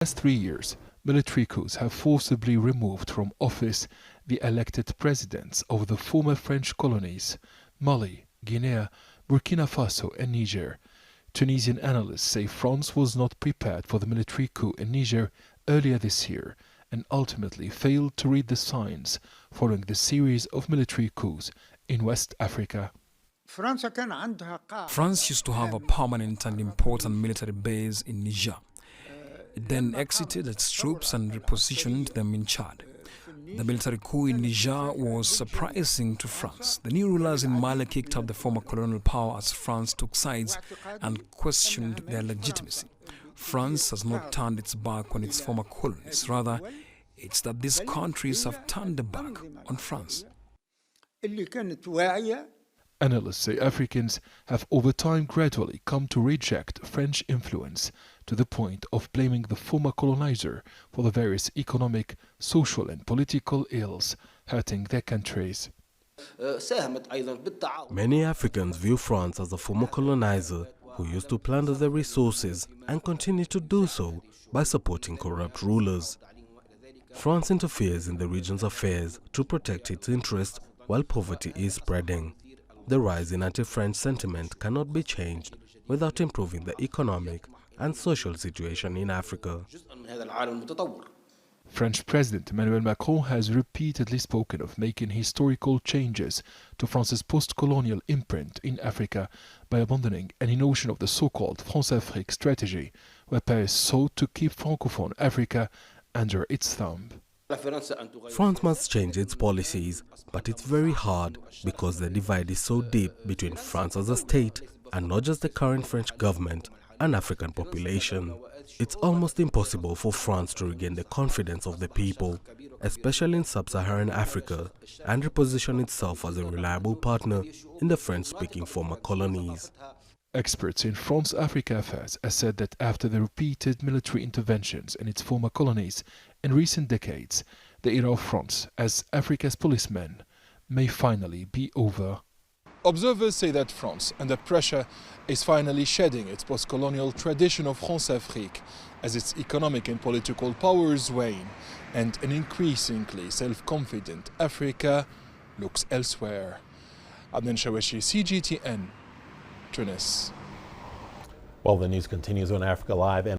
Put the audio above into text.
last 3 years, military coups have forcibly removed from office the elected presidents of the former French colonies, Mali, Guinea, Burkina Faso and Niger. Tunisian analysts say France was not prepared for the military coup in Niger earlier this year and ultimately failed to read the signs following the series of military coups in West Africa. France used to have a permanent and important military base in Niger. It then exited its troops and repositioned them in Chad. The military coup in Niger was surprising to France. The new rulers in Mali kicked up the former colonial power as France took sides and questioned their legitimacy. France has not turned its back on its former colonies. Rather, it's that these countries have turned their back on France. Analysts say Africans have over time gradually come to reject French influence to the point of blaming the former colonizer for the various economic, social and political ills hurting their countries. Many Africans view France as a former colonizer who used to plunder their resources and continue to do so by supporting corrupt rulers. France interferes in the region's affairs to protect its interests while poverty is spreading. The rise in anti-French sentiment cannot be changed without improving the economic and social situation in Africa. French President Emmanuel Macron has repeatedly spoken of making historical changes to France's post-colonial imprint in Africa by abandoning any notion of the so-called France-Afrique strategy, where Paris sought to keep Francophone Africa under its thumb. France must change its policies, but it's very hard because the divide is so deep between France as a state and not just the current French government and African population. It's almost impossible for France to regain the confidence of the people, especially in sub-Saharan Africa, and reposition itself as a reliable partner in the French-speaking former colonies. Experts in France-Africa affairs have said that after the repeated military interventions in its former colonies in recent decades, the era of France as Africa's policeman may finally be over. Observers say that France, under pressure, is finally shedding its post-colonial tradition of France-Afrique as its economic and political powers wane, and an increasingly self-confident Africa looks elsewhere. Adnan Shawashi, CGTN, Tunis. Well, the news continues on Africa Live.